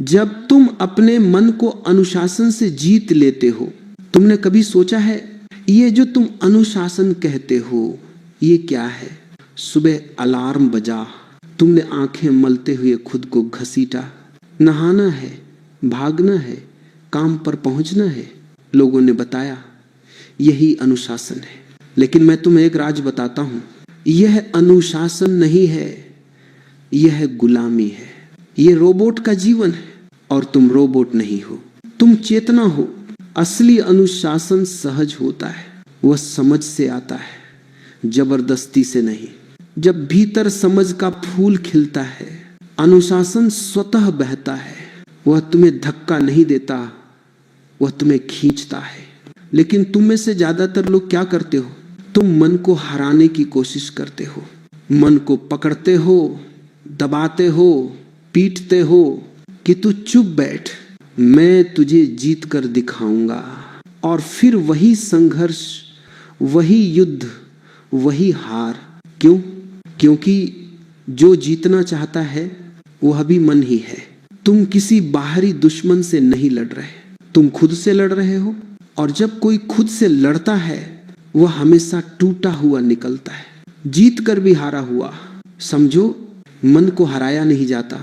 जब तुम अपने मन को अनुशासन से जीत लेते हो, तुमने कभी सोचा है ये जो तुम अनुशासन कहते हो ये क्या है? सुबह अलार्म बजा, तुमने आंखें मलते हुए खुद को घसीटा, नहाना है, भागना है, काम पर पहुंचना है, लोगों ने बताया यही अनुशासन है। लेकिन मैं तुम्हें एक राज बताता हूं, यह अनुशासन नहीं है, यह गुलामी है। यह रोबोट का जीवन है और तुम रोबोट नहीं हो, तुम चेतना हो। असली अनुशासन सहज होता है, वह समझ से आता है, जबरदस्ती से नहीं। जब भीतर समझ का फूल खिलता है, अनुशासन स्वतः बहता है। वह तुम्हें धक्का नहीं देता, वह तुम्हें खींचता है। लेकिन तुम में से ज्यादातर लोग क्या करते हो? तुम मन को हराने की कोशिश करते हो, मन को पकड़ते हो, दबाते हो, पीटते हो कि तू चुप बैठ, मैं तुझे जीत कर दिखाऊंगा। और फिर वही संघर्ष, वही युद्ध, वही हार। क्यों? क्योंकि जो जीतना चाहता है वह भी मन ही है। तुम किसी बाहरी दुश्मन से नहीं लड़ रहे, तुम खुद से लड़ रहे हो। और जब कोई खुद से लड़ता है वह हमेशा टूटा हुआ निकलता है, जीत कर भी हारा हुआ। समझो, मन को हराया नहीं जाता,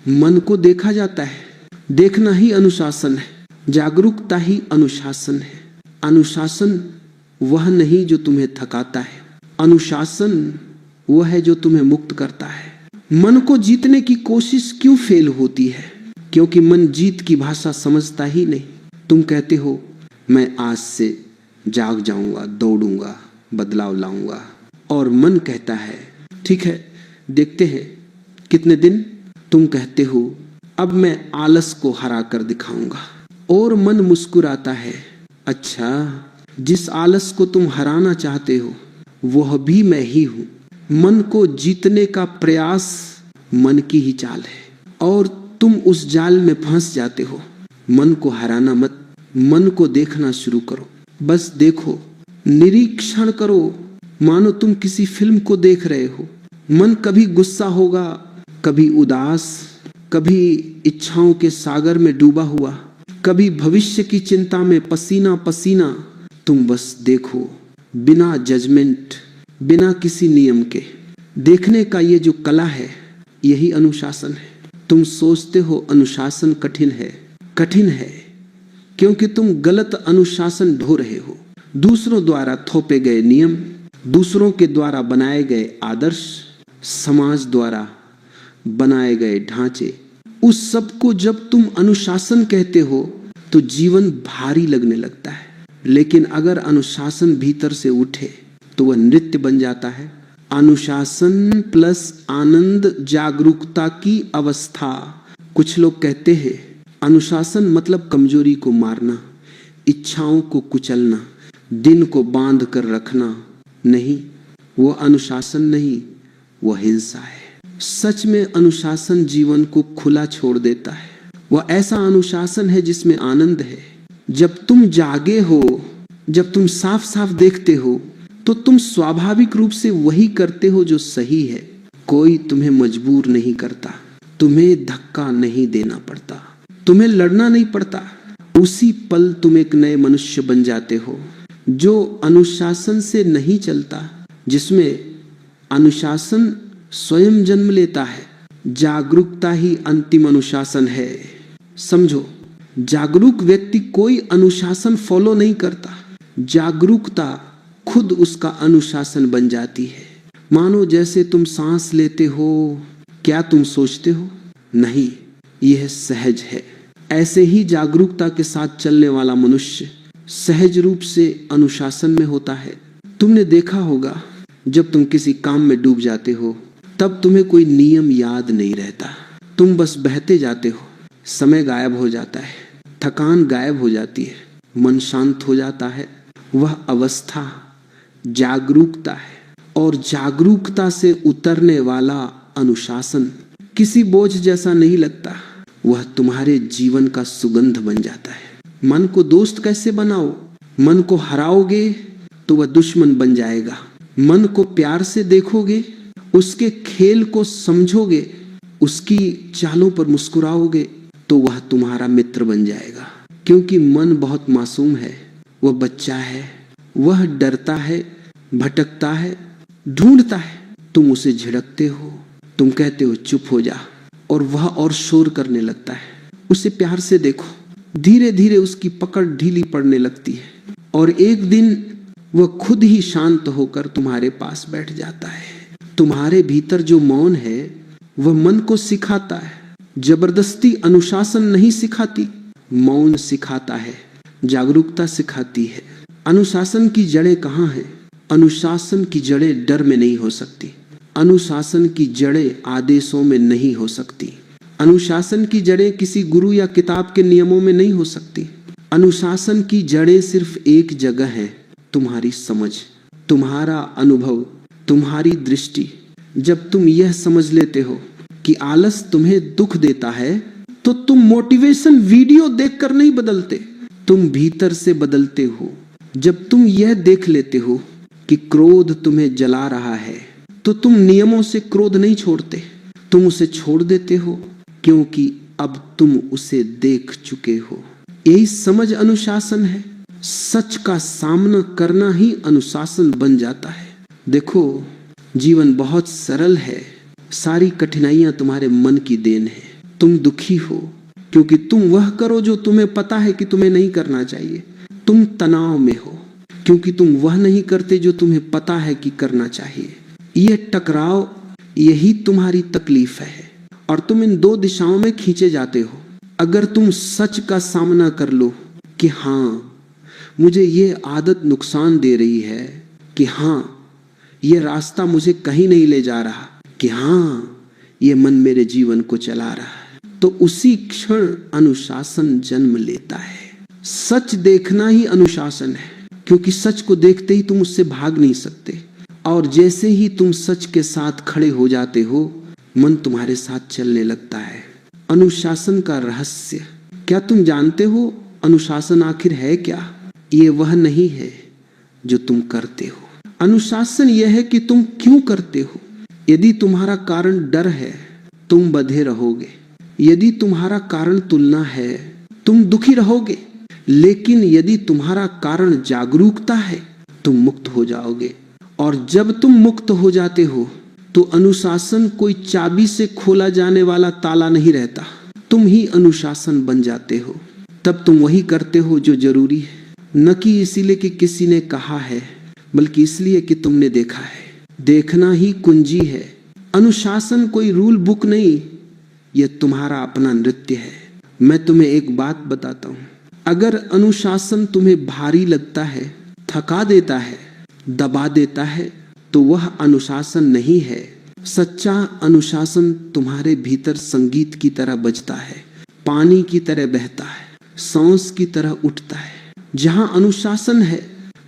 मन को देखा जाता है। देखना ही अनुशासन है, जागरूकता ही अनुशासन है। अनुशासन वह नहीं जो तुम्हें थकाता है, अनुशासन वह है जो तुम्हें मुक्त करता है। मन को जीतने की कोशिश क्यों फेल होती है? क्योंकि मन जीत की भाषा समझता ही नहीं। तुम कहते हो मैं आज से जाग जाऊंगा, दौड़ूंगा, बदलाव लाऊंगा, और मन कहता है ठीक है, देखते हैं कितने दिन। तुम कहते हो अब मैं आलस को हरा कर दिखाऊंगा, और मन मुस्कुराता है, अच्छा जिस आलस को तुम हराना चाहते हो वह भी मैं ही हूं। मन को जीतने का प्रयास मन की ही चाल है, और तुम उस जाल में फंस जाते हो। मन को हराना मत, मन को देखना शुरू करो। बस देखो, निरीक्षण करो, मानो तुम किसी फिल्म को देख रहे हो। मन कभी गुस्सा होगा, कभी उदास, कभी इच्छाओं के सागर में डूबा हुआ, कभी भविष्य की चिंता में पसीना पसीना। तुम बस देखो, बिना जजमेंट, बिना किसी नियम के। देखने का ये जो कला है यही अनुशासन है। तुम सोचते हो अनुशासन कठिन है, कठिन है क्योंकि तुम गलत अनुशासन ढो रहे हो। दूसरों द्वारा थोपे गए नियम, दूसरों के द्वारा बनाए गए आदर्श, समाज द्वारा बनाए गए ढांचे, उस सब को जब तुम अनुशासन कहते हो तो जीवन भारी लगने लगता है। लेकिन अगर अनुशासन भीतर से उठे तो वह नृत्य बन जाता है। अनुशासन प्लस आनंद, जागरूकता की अवस्था। कुछ लोग कहते हैं अनुशासन मतलब कमजोरी को मारना, इच्छाओं को कुचलना, दिन को बांध कर रखना। नहीं, वो अनुशासन नहीं, वह हिंसा है। सच में अनुशासन जीवन को खुला छोड़ देता है। वह ऐसा अनुशासन है जिसमें आनंद है। जब तुम जागे हो, जब तुम साफ साफ देखते हो, तो तुम स्वाभाविक रूप से वही करते हो जो सही है। कोई तुम्हें मजबूर नहीं करता, तुम्हें धक्का नहीं देना पड़ता, तुम्हें लड़ना नहीं पड़ता। उसी पल तुम एक नए मनुष्य बन जाते हो जो अनुशासन से नहीं चलता, जिसमें अनुशासन स्वयं जन्म लेता है। जागरूकता ही अंतिम अनुशासन है। समझो, जागरूक व्यक्ति कोई अनुशासन फॉलो नहीं करता, जागरूकता खुद उसका अनुशासन बन जाती है। मानो जैसे तुम सांस लेते हो, क्या तुम सोचते हो? नहीं, यह सहज है। ऐसे ही जागरूकता के साथ चलने वाला मनुष्य सहज रूप से अनुशासन में होता है। तुमने देखा होगा जब तुम किसी काम में डूब जाते हो तब तुम्हें कोई नियम याद नहीं रहता, तुम बस बहते जाते हो। समय गायब हो जाता है, थकान गायब हो जाती है, मन शांत हो जाता है। वह अवस्था जागरूकता है, और जागरूकता से उतरने वाला अनुशासन किसी बोझ जैसा नहीं लगता, वह तुम्हारे जीवन का सुगंध बन जाता है। मन को दोस्त कैसे बनाओ? मन को हराओगे तो वह दुश्मन बन जाएगा। मन को प्यार से देखोगे, उसके खेल को समझोगे, उसकी चालों पर मुस्कुराओगे, तो वह तुम्हारा मित्र बन जाएगा। क्योंकि मन बहुत मासूम है, वह बच्चा है, वह डरता है, भटकता है, ढूंढता है। तुम उसे झिड़कते हो, तुम कहते हो चुप हो जा, और वह और शोर करने लगता है। उसे प्यार से देखो, धीरे धीरे उसकी पकड़ ढीली पड़ने लगती है और एक दिन वह खुद ही शांत होकर तुम्हारे पास बैठ जाता है। तुम्हारे भीतर जो मौन है वह मन को सिखाता है। जबरदस्ती अनुशासन नहीं सिखाती, मौन सिखाता है, जागरूकता सिखाती है। अनुशासन की जड़ें कहाँ हैं? अनुशासन की जड़ें डर में नहीं हो सकती, अनुशासन की जड़ें आदेशों में नहीं हो सकती, अनुशासन की जड़ें किसी गुरु या किताब के नियमों में नहीं हो सकती। अनुशासन की जड़ें सिर्फ एक जगह है, तुम्हारी समझ, तुम्हारा अनुभव, तुम्हारी दृष्टि। जब तुम यह समझ लेते हो कि आलस तुम्हें दुख देता है, तो तुम मोटिवेशन वीडियो देखकर नहीं बदलते, तुम भीतर से बदलते हो। जब तुम यह देख लेते हो कि क्रोध तुम्हें जला रहा है, तो तुम नियमों से क्रोध नहीं छोड़ते, तुम उसे छोड़ देते हो, क्योंकि अब तुम उसे देख चुके हो। यही समझ अनुशासन है। सच का सामना करना ही अनुशासन बन जाता है। देखो, जीवन बहुत सरल है, सारी कठिनाइयां तुम्हारे मन की देन है। तुम दुखी हो क्योंकि तुम वह करो जो तुम्हें पता है कि तुम्हें नहीं करना चाहिए। तुम तनाव में हो क्योंकि तुम वह नहीं करते जो तुम्हें पता है कि करना चाहिए। ये टकराव, यही तुम्हारी तकलीफ है और तुम इन दो दिशाओं में खींचे जाते हो। अगर तुम सच का सामना कर लो कि हाँ, मुझे ये आदत नुकसान दे रही है, कि हाँ, ये रास्ता मुझे कहीं नहीं ले जा रहा, कि हाँ, ये मन मेरे जीवन को चला रहा है, तो उसी क्षण अनुशासन जन्म लेता है। सच देखना ही अनुशासन है, क्योंकि सच को देखते ही तुम उससे भाग नहीं सकते। और जैसे ही तुम सच के साथ खड़े हो जाते हो, मन तुम्हारे साथ चलने लगता है। अनुशासन का रहस्य क्या तुम जानते हो? अनुशासन आखिर है क्या? ये वह नहीं है जो तुम करते हो। अनुशासन यह है कि तुम क्यों करते हो। यदि तुम्हारा कारण डर है, तुम बंधे रहोगे। यदि तुम्हारा कारण तुलना है, तुम दुखी रहोगे। लेकिन यदि तुम्हारा कारण जागरूकता है, तुम मुक्त हो जाओगे। और जब तुम मुक्त हो जाते हो, तो अनुशासन कोई चाबी से खोला जाने वाला ताला नहीं रहता, तुम ही अनुशासन बन जाते हो। तब तुम वही करते हो जो जरूरी है, न कि इसीलिए कि किसी ने कहा है, बल्कि इसलिए कि तुमने देखा है। देखना ही कुंजी है। अनुशासन कोई रूल बुक नहीं, यह तुम्हारा अपना नृत्य है। मैं तुम्हें एक बात बताता हूँ, अगर अनुशासन तुम्हें भारी लगता है, थका देता है, दबा देता है, तो वह अनुशासन नहीं है। सच्चा अनुशासन तुम्हारे भीतर संगीत की तरह बजता है, पानी की तरह बहता है, सांस की तरह उठता है। जहां अनुशासन है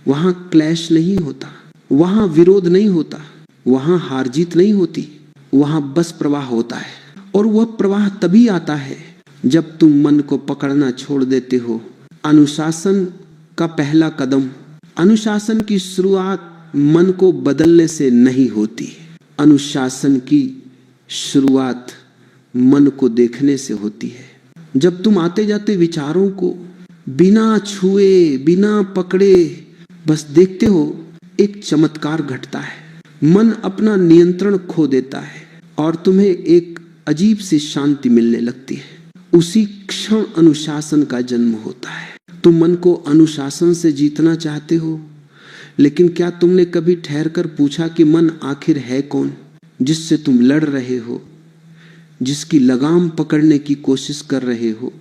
वहां क्लैश नहीं होता, वहां विरोध नहीं होता, वहां हार जीत नहीं होती, वहां बस प्रवाह होता है। और वह प्रवाह तभी आता है जब तुम मन को पकड़ना छोड़ देते हो। अनुशासन का पहला कदम, अनुशासन की शुरुआत मन को बदलने से नहीं होती। अनुशासन की शुरुआत मन को देखने से होती है। जब तुम आते जाते विचारों को बिना छुए, बिना पकड़े बस देखते हो, एक चमत्कार घटता है। मन अपना नियंत्रण खो देता है और तुम्हें एक अजीब सी शांति मिलने लगती है। उसी क्षण अनुशासन का जन्म होता है। तुम मन को अनुशासन से जीतना चाहते हो, लेकिन क्या तुमने कभी ठहर कर पूछा कि मन आखिर है कौन, जिससे तुम लड़ रहे हो, जिसकी लगाम पकड़ने की कोशिश कर रहे हो?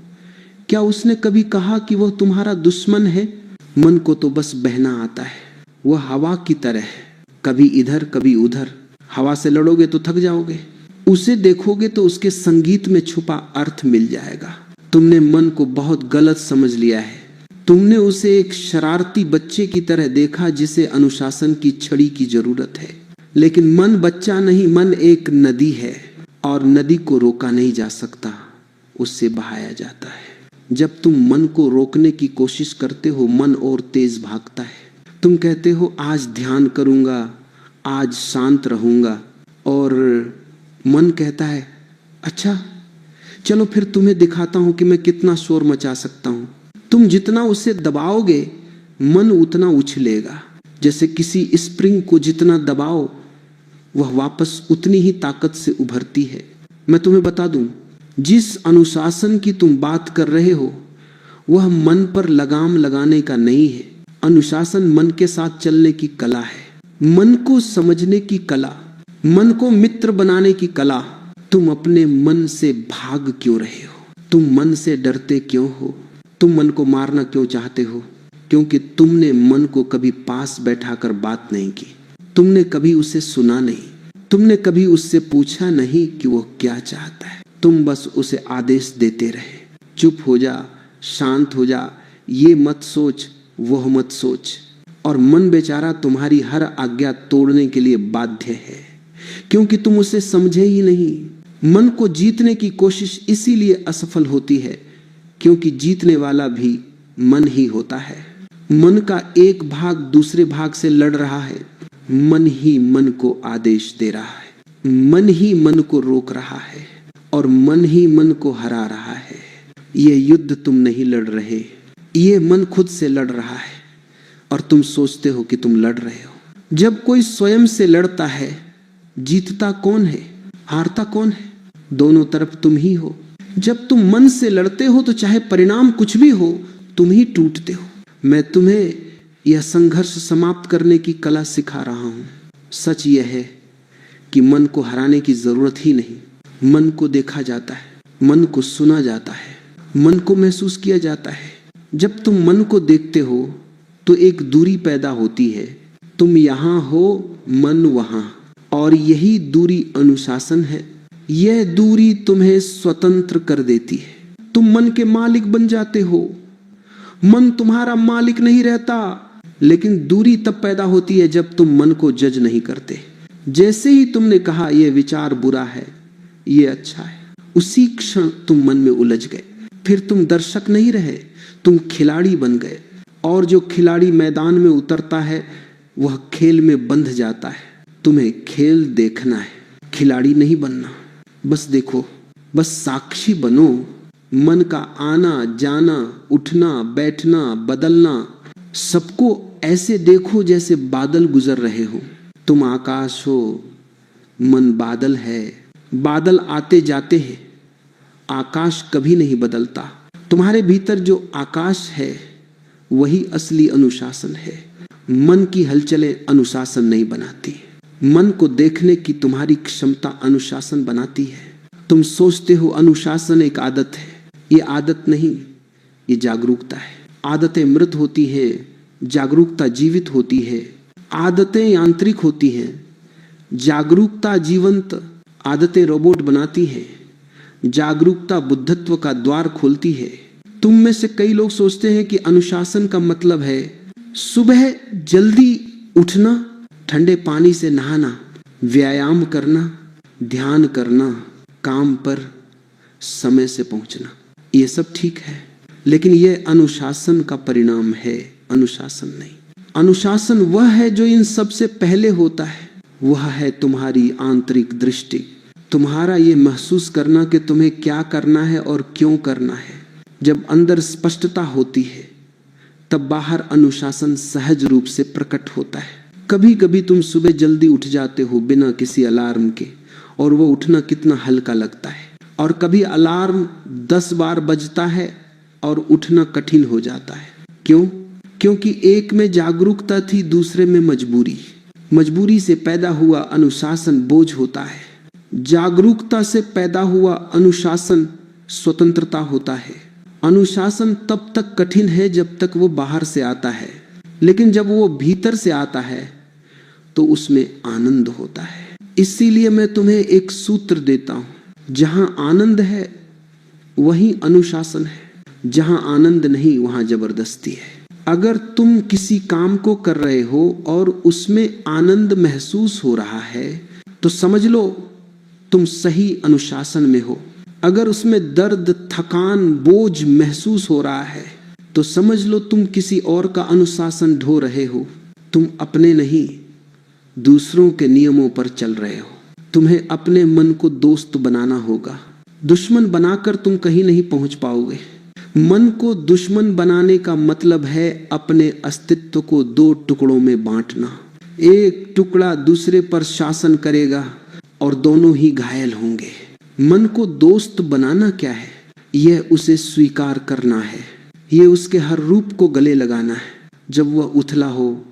क्या उसने कभी कहा कि वह तुम्हारा दुश्मन है? मन को तो बस बहना आता है, वह हवा की तरह है, कभी इधर कभी उधर। हवा से लड़ोगे तो थक जाओगे, उसे देखोगे तो उसके संगीत में छुपा अर्थ मिल जाएगा। तुमने मन को बहुत गलत समझ लिया है। तुमने उसे एक शरारती बच्चे की तरह देखा जिसे अनुशासन की छड़ी की जरूरत है। लेकिन मन बच्चा नहीं, मन एक नदी है और नदी को रोका नहीं जा सकता, उससे बहाया जाता है। जब तुम मन को रोकने की कोशिश करते हो, मन और तेज भागता है। तुम कहते हो आज ध्यान करूंगा, आज शांत रहूंगा, और मन कहता है अच्छा चलो फिर तुम्हें दिखाता हूं कि मैं कितना शोर मचा सकता हूं। तुम जितना उसे दबाओगे मन उतना उछलेगा। जैसे किसी स्प्रिंग को जितना दबाओ वह वापस उतनी ही ताकत से उभरती है। मैं तुम्हें बता दूं, जिस अनुशासन की तुम बात कर रहे हो वह मन पर लगाम लगाने का नहीं है। अनुशासन मन के साथ चलने की कला है, मन को समझने की कला, मन को मित्र बनाने की कला। तुम अपने मन से भाग क्यों रहे हो? तुम मन से डरते क्यों हो? तुम मन को मारना क्यों चाहते हो? क्योंकि तुमने मन को कभी पास बैठाकर बात नहीं की, तुमने कभी उसे सुना नहीं, तुमने कभी उससे पूछा नहीं कि वो क्या चाहता है। तुम बस उसे आदेश देते रहे, चुप हो जा, शांत हो जा, ये मत सोच, वह मत सोच। और मन बेचारा तुम्हारी हर आज्ञा तोड़ने के लिए बाध्य है, क्योंकि तुम उसे समझे ही नहीं। मन को जीतने की कोशिश इसीलिए असफल होती है क्योंकि जीतने वाला भी मन ही होता है। मन का एक भाग दूसरे भाग से लड़ रहा है, मन ही मन को आदेश दे रहा है, मन ही मन को रोक रहा है और मन ही मन को हरा रहा है। ये युद्ध तुम नहीं लड़ रहे, ये मन खुद से लड़ रहा है और तुम सोचते हो कि तुम लड़ रहे हो। जब कोई स्वयं से लड़ता है, जीतता कौन है, हारता कौन है? दोनों तरफ तुम ही हो। जब तुम मन से लड़ते हो तो चाहे परिणाम कुछ भी हो, तुम ही टूटते हो। मैं तुम्हें यह संघर्ष समाप्त करने की कला सिखा रहा हूं। सच यह है कि मन को हराने की जरूरत ही नहीं। मन को देखा जाता है, मन को सुना जाता है, मन को महसूस किया जाता है। जब तुम मन को देखते हो तो एक दूरी पैदा होती है। तुम यहां हो, मन वहां, और यही दूरी अनुशासन है। यह दूरी तुम्हें स्वतंत्र कर देती है। तुम मन के मालिक बन जाते हो। मन तुम्हारा मालिक नहीं रहता, लेकिन दूरी तब पैदा होती है जब तुम मन को जज नहीं करते। जैसे ही तुमने कहा यह विचार बुरा है, यह अच्छा है, उसी क्षण तुम मन में उलझ गए। फिर तुम दर्शक नहीं रहे, तुम खिलाड़ी बन गए। और जो खिलाड़ी मैदान में उतरता है वह खेल में बंध जाता है। तुम्हें खेल देखना है, खिलाड़ी नहीं बनना। बस देखो, बस साक्षी बनो। मन का आना जाना, उठना बैठना, बदलना, सबको ऐसे देखो जैसे बादल गुजर रहे हो। तुम आकाश हो, मन बादल है। बादल आते जाते हैं, आकाश कभी नहीं बदलता। तुम्हारे भीतर जो आकाश है वही असली अनुशासन है। मन की हलचलें अनुशासन नहीं बनाती, मन को देखने की तुम्हारी क्षमता अनुशासन बनाती है। तुम सोचते हो अनुशासन एक आदत है, ये आदत नहीं, ये जागरूकता है। आदतें मृत होती हैं, जागरूकता जीवित होती है। आदतें यांत्रिक होती हैं, जागरूकता जीवंत। आदतें रोबोट बनाती हैं, जागरूकता बुद्धत्व का द्वार खोलती है। तुम में से कई लोग सोचते हैं कि अनुशासन का मतलब है सुबह जल्दी उठना, ठंडे पानी से नहाना, व्यायाम करना, ध्यान करना, काम पर समय से पहुंचना। ये सब ठीक है, लेकिन यह अनुशासन का परिणाम है, अनुशासन नहीं। अनुशासन वह है जो इन सब से पहले होता है। वह है तुम्हारी आंतरिक दृष्टि, तुम्हारा ये महसूस करना कि तुम्हें क्या करना है और क्यों करना है। जब अंदर स्पष्टता होती है तब बाहर अनुशासन सहज रूप से प्रकट होता है। कभी कभी तुम सुबह जल्दी उठ जाते हो बिना किसी अलार्म के, और वो उठना कितना हल्का लगता है। और कभी अलार्म 10 बार बजता है और उठना कठिन हो जाता है। क्यों? क्योंकि एक में जागरूकता थी, दूसरे में मजबूरी। मजबूरी से पैदा हुआ अनुशासन बोझ होता है, जागरूकता से पैदा हुआ अनुशासन स्वतंत्रता होता है। अनुशासन तब तक कठिन है जब तक वो बाहर से आता है, लेकिन जब वो भीतर से आता है तो उसमें आनंद होता है। इसीलिए मैं तुम्हें एक सूत्र देता हूं, जहां आनंद है वहीं अनुशासन है, जहां आनंद नहीं वहां जबरदस्ती है। अगर तुम किसी काम को कर रहे हो और उसमें आनंद महसूस हो रहा है तो समझ लो तुम सही अनुशासन में हो। अगर उसमें दर्द, थकान, बोझ महसूस हो रहा है तो समझ लो तुम किसी और का अनुशासन ढो रहे हो। तुम अपने नहीं, दूसरों के नियमों पर चल रहे हो। तुम्हें अपने मन को दोस्त बनाना होगा। दुश्मन बनाकर तुम कहीं नहीं पहुंच पाओगे। मन को दुश्मन बनाने का मतलब है अपने अस्तित्व को दो टुकड़ों में बांटना। एक टुकड़ा दूसरे पर शासन करेगा और दोनों ही घायल होंगे। मन को दोस्त बनाना क्या है? यह उसे स्वीकार करना है, यह उसके हर रूप को गले लगाना है। जब वह उथला हो,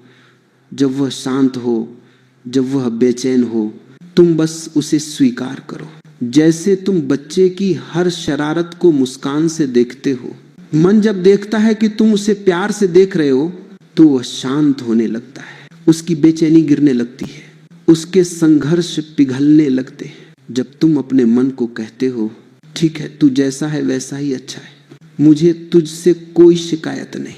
जब वह शांत हो, जब वह बेचैन हो, तुम बस उसे स्वीकार करो। जैसे तुम बच्चे की हर शरारत को मुस्कान से देखते हो। मन जब देखता है कि तुम उसे प्यार से देख रहे हो तो वह शांत होने लगता है, उसकी बेचैनी गिरने लगती है, उसके संघर्ष पिघलने लगते हैं। जब तुम अपने मन को कहते हो ठीक है, तू जैसा है वैसा ही अच्छा है, मुझे तुझसे कोई शिकायत नहीं,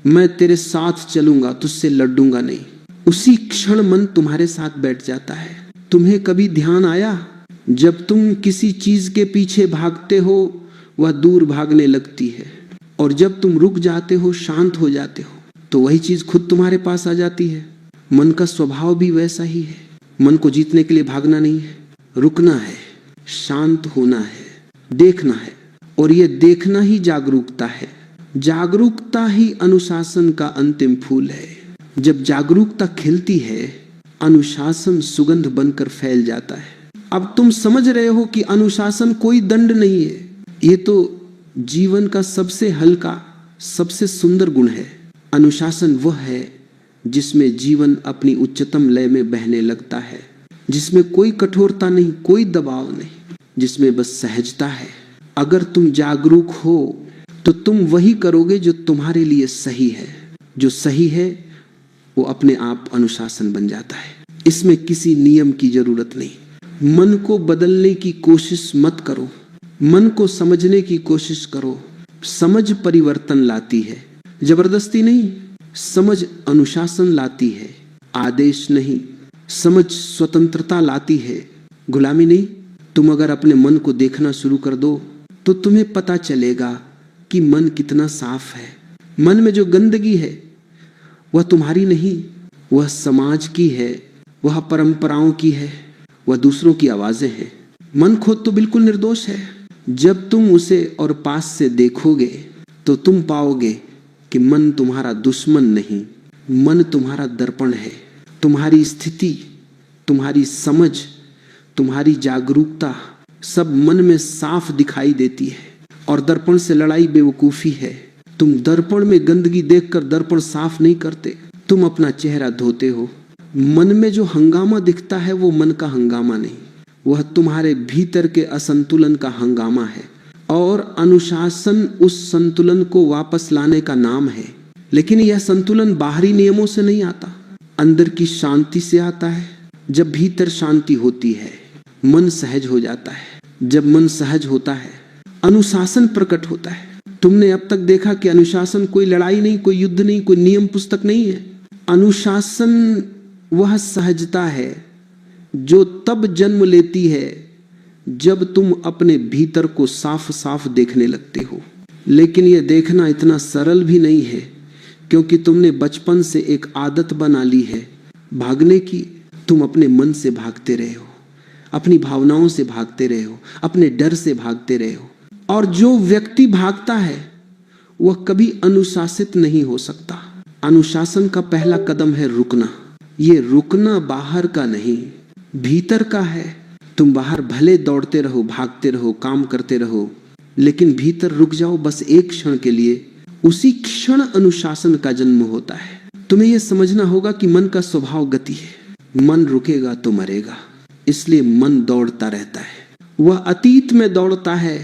मैं तेरे साथ चलूंगा, तुझसे लड़ूंगा नहीं, उसी क्षण मन तुम्हारे साथ बैठ जाता है। तुम्हें कभी ध्यान आया जब तुम किसी चीज के पीछे भागते हो वह दूर भागने लगती है, और जब तुम रुक जाते हो, शांत हो जाते हो, तो वही चीज खुद तुम्हारे पास आ जाती है। मन का स्वभाव भी वैसा ही है। मन को जीतने के लिए भागना नहीं है, रुकना है, शांत होना है, देखना है, और ये देखना ही जागरूकता है। जागरूकता ही अनुशासन का अंतिम फूल है। जब जागरूकता खिलती है, अनुशासन सुगंध बनकर फैल जाता है। अब तुम समझ रहे हो कि अनुशासन कोई दंड नहीं है, ये तो जीवन का सबसे हल्का, सबसे सुंदर गुण है। अनुशासन वह है जिसमें जीवन अपनी उच्चतम लय में बहने लगता है, जिसमें कोई कठोरता नहीं, कोई दबाव नहीं, जिसमें बस सहजता है। अगर तुम जागरूक हो तो तुम वही करोगे जो तुम्हारे लिए सही है। जो सही है वो अपने आप अनुशासन बन जाता है। इसमें किसी नियम की जरूरत नहीं। मन को बदलने की कोशिश मत करो, मन को समझने की कोशिश करो। समझ परिवर्तन लाती है, जबरदस्ती नहीं। समझ अनुशासन लाती है, आदेश नहीं। समझ स्वतंत्रता लाती है, गुलामी नहीं। तुम अगर अपने मन को देखना शुरू कर दो तो तुम्हें पता चलेगा कि मन कितना साफ है। मन में जो गंदगी है वह तुम्हारी नहीं, वह समाज की है, वह परंपराओं की है, वह दूसरों की आवाजें हैं। मन खुद तो बिल्कुल निर्दोष है। जब तुम उसे और पास से देखोगे तो तुम पाओगे कि मन तुम्हारा दुश्मन नहीं, मन तुम्हारा दर्पण है। तुम्हारी स्थिति, तुम्हारी समझ, तुम्हारी जागरूकता सब मन में साफ दिखाई देती है, और दर्पण से लड़ाई बेवकूफी है। तुम दर्पण में गंदगी देखकर दर्पण साफ नहीं करते, तुम अपना चेहरा धोते हो। मन में जो हंगामा दिखता है वो मन का हंगामा नहीं, वह तुम्हारे भीतर के असंतुलन का हंगामा है। और अनुशासन उस संतुलन को वापस लाने का नाम है। लेकिन यह संतुलन बाहरी नियमों से नहीं आता, अंदर की शांति से आता है। जब भीतर शांति होती है, मन सहज हो जाता है। जब मन सहज होता है, अनुशासन प्रकट होता है। तुमने अब तक देखा कि अनुशासन कोई लड़ाई नहीं, कोई युद्ध नहीं, कोई नियम पुस्तक नहीं है। अनुशासन वह सहजता है जो तब जन्म लेती है जब तुम अपने भीतर को साफ साफ देखने लगते हो। लेकिन यह देखना इतना सरल भी नहीं है, क्योंकि तुमने बचपन से एक आदत बना ली है भागने की। तुम अपने मन से भागते रहे हो, अपनी भावनाओं से भागते रहे हो, अपने डर से भागते रहे हो। और जो व्यक्ति भागता है वह कभी अनुशासित नहीं हो सकता। अनुशासन का पहला कदम है रुकना। ये रुकना बाहर का नहीं, भीतर का है। तुम बाहर भले दौड़ते रहो, भागते रहो, काम करते रहो, लेकिन भीतर रुक जाओ बस एक क्षण के लिए। उसी क्षण अनुशासन का जन्म होता है। तुम्हें यह समझना होगा कि मन का स्वभाव गति है। मन रुकेगा तो मरेगा, इसलिए मन दौड़ता रहता है। वह अतीत में दौड़ता है,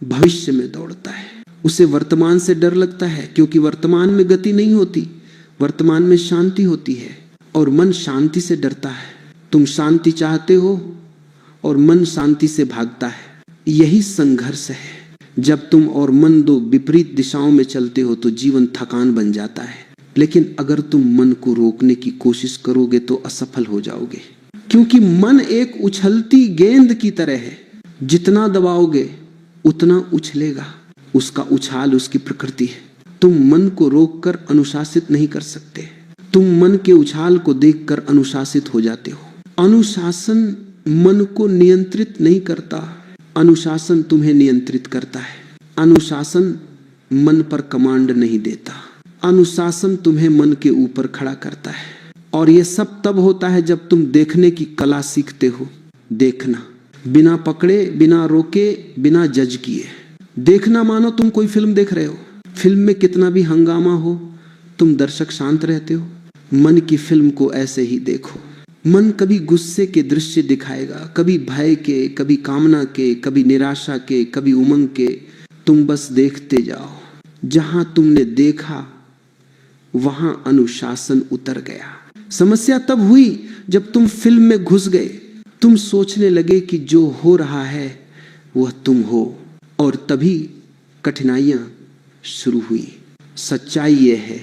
भविष्य में दौड़ता है। उसे वर्तमान से डर लगता है, क्योंकि वर्तमान में गति नहीं होती, वर्तमान में शांति होती है। और मन शांति से डरता है। तुम शांति चाहते हो और मन शांति से भागता है। यही संघर्ष है। जब तुम और मन दो विपरीत दिशाओं में चलते हो तो जीवन थकान बन जाता है। लेकिन अगर तुम मन को रोकने की कोशिश करोगे तो असफल हो जाओगे, क्योंकि मन एक उछलती गेंद की तरह है। जितना दबाओगे उतना उछलेगा। उसका उछाल उसकी प्रकृति है। तुम मन को रोककर अनुशासित नहीं कर सकते। तुम मन के उछाल को देखकर अनुशासित हो जाते हो। अनुशासन मन को नियंत्रित नहीं करता, अनुशासन तुम्हें नियंत्रित करता है। अनुशासन मन पर कमांड नहीं देता। अनुशासन तुम्हें मन के ऊपर खड़ा करता है। और यह सब तब होता है जब तुम देखने की कला सीखते हो। देखना बिना पकड़े, बिना रोके, बिना जज किए। देखना मानो तुम कोई फिल्म देख रहे हो। फिल्म में कितना भी हंगामा हो, तुम दर्शक शांत रहते हो। मन की फिल्म को ऐसे ही देखो। मन कभी गुस्से के दृश्य दिखाएगा, कभी भय के, कभी कामना के, कभी निराशा के, कभी उमंग के। तुम बस देखते जाओ। जहां तुमने देखा वहां अनुशासन उतर गया। समस्या तब हुई जब तुम फिल्म में घुस गए। तुम सोचने लगे कि जो हो रहा है वह तुम हो, और तभी कठिनाइयां शुरू हुई। सच्चाई यह है,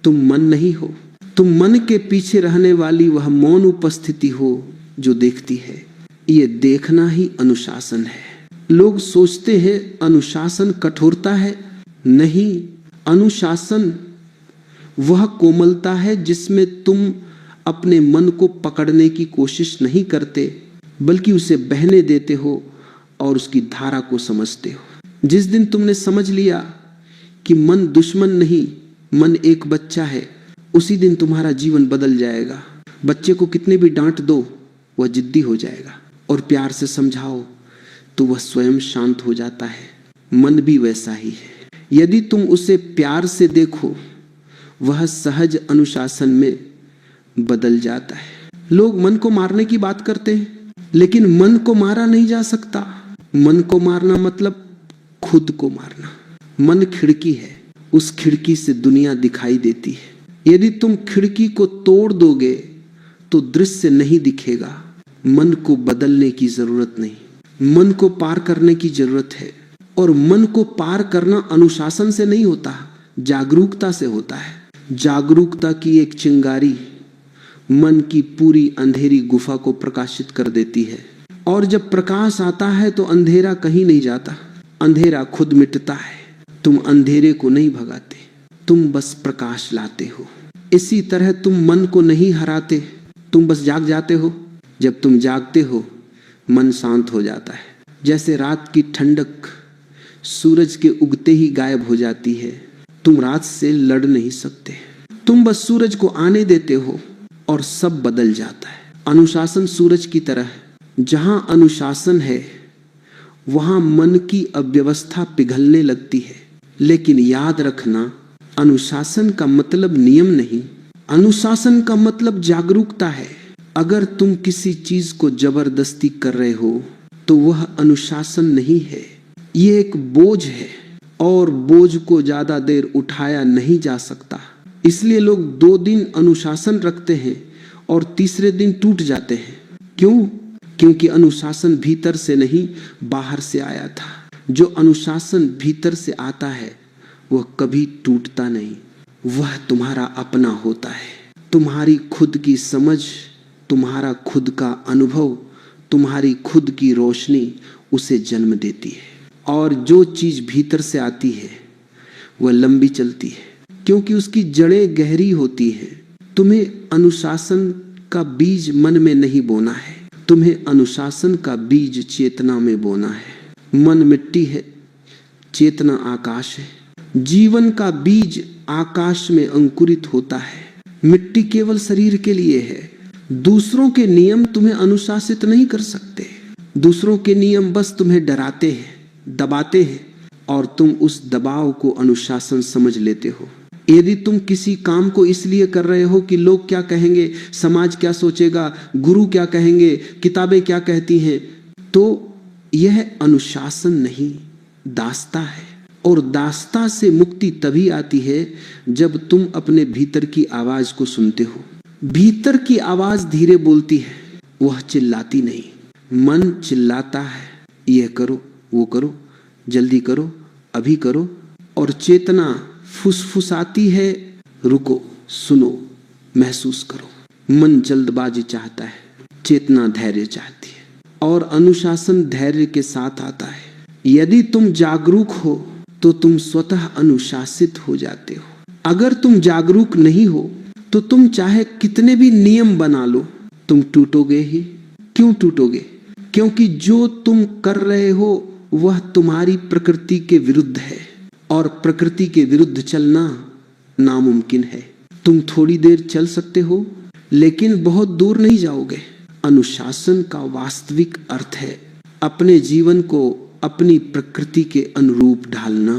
तुम मन नहीं हो। तुम मन के पीछे रहने वाली वह मौन उपस्थिति हो जो देखती है। ये देखना ही अनुशासन है। लोग सोचते हैं अनुशासन कठोरता है। नहीं, अनुशासन वह कोमलता है जिसमें तुम अपने मन को पकड़ने की कोशिश नहीं करते, बल्कि उसे बहने देते हो और उसकी धारा को समझते हो। जिस दिन तुमने समझ लिया कि मन दुश्मन नहीं, मन एक बच्चा है, उसी दिन तुम्हारा जीवन बदल जाएगा। बच्चे को कितने भी डांट दो, वह जिद्दी हो जाएगा, और प्यार से समझाओ तो वह स्वयं शांत हो जाता है। मन भी वैसा ही है। यदि तुम उसे प्यार से देखो, वह सहज अनुशासन में बदल जाता है। लोग मन को मारने की बात करते हैं, लेकिन मन को मारा नहीं जा सकता। मन को मारना मतलब खुद को मारना। मन खिड़की है, उस खिड़की से दुनिया दिखाई देती है। यदि तुम खिड़की को तोड़ दोगे तो दृश्य नहीं दिखेगा। मन को बदलने की जरूरत नहीं, मन को पार करने की जरूरत है। और मन को पार करना अनुशासन से नहीं होता, जागरूकता से होता है। जागरूकता की एक चिंगारी मन की पूरी अंधेरी गुफा को प्रकाशित कर देती है। और जब प्रकाश आता है तो अंधेरा कहीं नहीं जाता, अंधेरा खुद मिटता है। तुम अंधेरे को नहीं भगाते, तुम बस प्रकाश लाते हो। इसी तरह तुम मन को नहीं हराते, तुम बस जाग जाते हो। जब तुम जागते हो, मन शांत हो जाता है। जैसे रात की ठंडक सूरज के उगते ही गायब हो जाती है। तुम रात से लड़ नहीं सकते, तुम बस सूरज को आने देते हो और सब बदल जाता है। अनुशासन सूरज की तरह है। जहां अनुशासन है वहां मन की अव्यवस्था पिघलने लगती है। लेकिन याद रखना, अनुशासन का मतलब नियम नहीं, अनुशासन का मतलब जागरूकता है। अगर तुम किसी चीज को जबरदस्ती कर रहे हो तो वह अनुशासन नहीं है, ये एक बोझ है, और बोझ को ज्यादा देर उठाया नहीं जा सकता। इसलिए लोग 2 दिन अनुशासन रखते हैं और तीसरे दिन टूट जाते हैं। क्यों? क्योंकि अनुशासन भीतर से नहीं, बाहर से आया था। जो अनुशासन भीतर से आता है वह कभी टूटता नहीं, वह तुम्हारा अपना होता है। तुम्हारी खुद की समझ, तुम्हारा खुद का अनुभव, तुम्हारी खुद की रोशनी उसे जन्म देती है। और जो चीज भीतर से आती है वह लंबी चलती है, क्योंकि उसकी जड़ें गहरी होती है। तुम्हें अनुशासन का बीज मन में नहीं बोना है, तुम्हें अनुशासन का बीज चेतना में बोना है। मन मिट्टी है, चेतना आकाश है। जीवन का बीज आकाश में अंकुरित होता है। मिट्टी केवल शरीर के लिए है। दूसरों के नियम तुम्हें अनुशासित नहीं कर सकते। दूसरों के नियम बस तुम्हें डराते हैं, दबाते हैं, और तुम उस दबाव को अनुशासन समझ लेते हो। यदि तुम किसी काम को इसलिए कर रहे हो कि लोग क्या कहेंगे, समाज क्या सोचेगा, गुरु क्या कहेंगे, किताबें क्या कहती हैं, तो यह अनुशासन नहीं, दास्ता है। और दास्ता से मुक्ति तभी आती है जब तुम अपने भीतर की आवाज को सुनते हो। भीतर की आवाज धीरे बोलती है, वह चिल्लाती नहीं। मन चिल्लाता है, यह करो, वो करो, जल्दी करो, अभी करो। और चेतना फुसफुसाती है, रुको, सुनो, महसूस करो। मन जल्दबाजी चाहता है, चेतना धैर्य चाहती है। और अनुशासन धैर्य के साथ आता है। यदि तुम जागरूक हो तो तुम स्वतः अनुशासित हो जाते हो। अगर तुम जागरूक नहीं हो तो तुम चाहे कितने भी नियम बना लो, तुम टूटोगे ही। क्यों टूटोगे? क्योंकि जो तुम कर रहे हो वह तुम्हारी प्रकृति के विरुद्ध है, और प्रकृति के विरुद्ध चलना नामुमकिन है। तुम थोड़ी देर चल सकते हो, लेकिन बहुत दूर नहीं जाओगे। अनुशासन का वास्तविक अर्थ है अपने जीवन को अपनी प्रकृति के अनुरूप ढालना,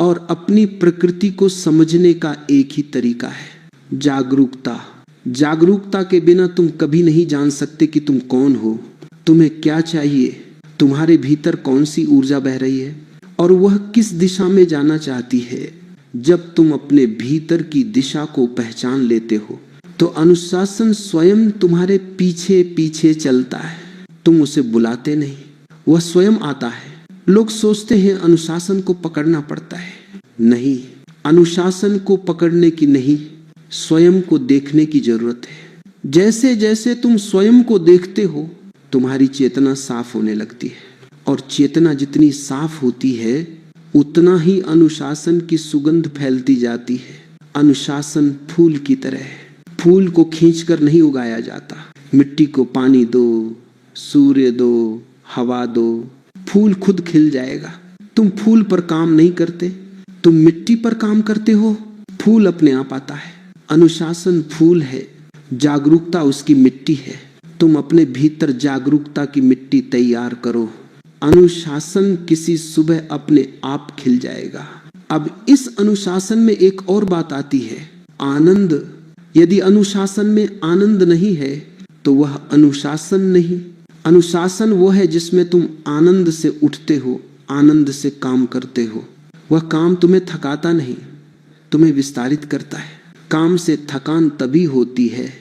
और अपनी प्रकृति को समझने का एक ही तरीका है जागरूकता। जागरूकता के बिना तुम कभी नहीं जान सकते कि तुम कौन हो, तुम्हें क्या चाहिए, तुम्हारे भीतर कौन सी ऊर्जा बह रही है और वह किस दिशा में जाना चाहती है। जब तुम अपने भीतर की दिशा को पहचान लेते हो तो अनुशासन स्वयं तुम्हारे पीछे पीछे चलता है। तुम उसे बुलाते नहीं, वह स्वयं आता है। लोग सोचते हैं अनुशासन को पकड़ना पड़ता है। नहीं, अनुशासन को पकड़ने की नहीं, स्वयं को देखने की जरूरत है। जैसे जैसे तुम स्वयं को देखते हो तुम्हारी चेतना साफ होने लगती है, और चेतना जितनी साफ होती है उतना ही अनुशासन की सुगंध फैलती जाती है। अनुशासन फूल की तरह है। फूल को खींचकर नहीं उगाया जाता। मिट्टी को पानी दो, सूर्य दो, हवा दो, फूल खुद खिल जाएगा। तुम फूल पर काम नहीं करते, तुम मिट्टी पर काम करते हो, फूल अपने आप आता है। अनुशासन फूल है, जागरूकता उसकी मिट्टी है। तुम अपने भीतर जागरूकता की मिट्टी तैयार करो, अनुशासन किसी सुबह अपने आप खिल जाएगा। अब इस अनुशासन में एक और बात आती है, आनंद। यदि अनुशासन में आनंद नहीं है तो वह अनुशासन नहीं। अनुशासन वो है जिसमें तुम आनंद से उठते हो, आनंद से काम करते हो। वह काम तुम्हें थकाता नहीं, तुम्हें विस्तारित करता है। काम से थकान तभी होती है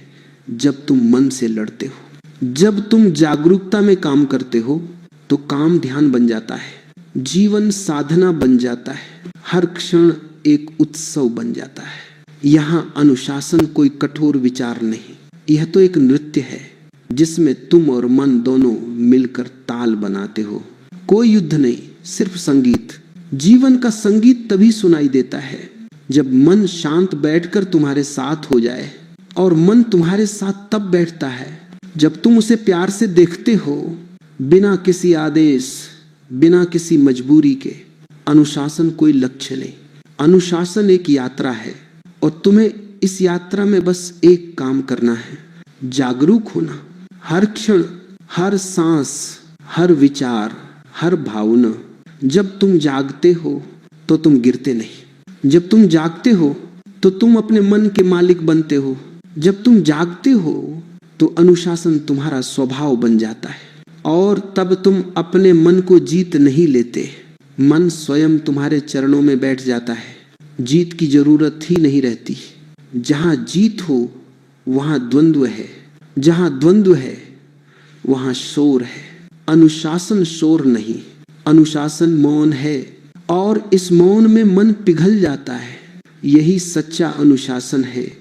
जब तुम मन से लड़ते हो। जब तुम जागरूकता में काम करते हो तो काम ध्यान बन जाता है, जीवन साधना बन जाता है, हर क्षण एक उत्सव बन जाता है। यहाँ अनुशासन कोई कठोर विचार नहीं, यह तो एक नृत्य है जिसमें तुम और मन दोनों मिलकर ताल बनाते हो। कोई युद्ध नहीं, सिर्फ संगीत। जीवन का संगीत तभी सुनाई देता है जब मन शांत बैठकर तुम्हारे साथ हो जाए, और मन तुम्हारे साथ तब बैठता है जब तुम उसे प्यार से देखते हो, बिना किसी आदेश, बिना किसी मजबूरी के। अनुशासन कोई लक्ष्य नहीं, अनुशासन एक यात्रा है, और तुम्हें इस यात्रा में बस एक काम करना है, जागरूक होना। हर क्षण, हर सांस, हर विचार, हर भावना। जब तुम जागते हो तो तुम गिरते नहीं। जब तुम जागते हो तो तुम अपने मन के मालिक बनते हो। जब तुम जागते हो तो अनुशासन तुम्हारा स्वभाव बन जाता है, और तब तुम अपने मन को जीत नहीं लेते। मन स्वयं तुम्हारे चरणों में बैठ जाता है, जीत की जरूरत ही नहीं रहती। जहाँ जीत हो वहाँ द्वंद्व है, जहाँ द्वंद्व है वहाँ शोर है। अनुशासन शोर नहीं, अनुशासन मौन है, और इस मौन में मन पिघल जाता है। यही सच्चा अनुशासन है,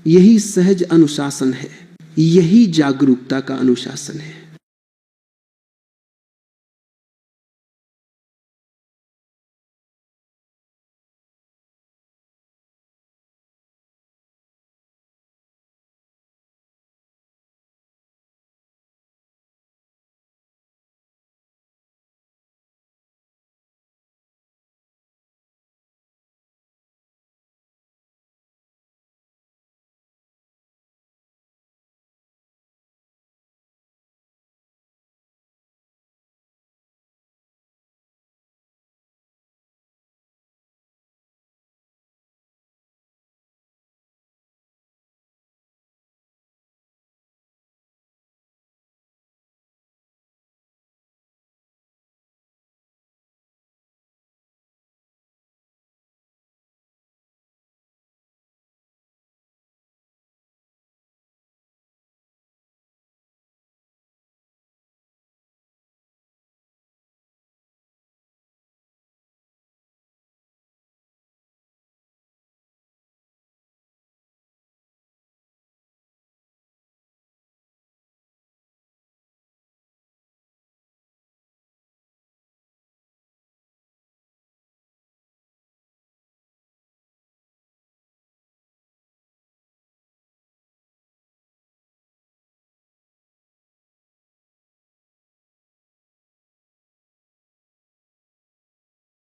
यही सहज अनुशासन है, यही जागरूकता का अनुशासन है।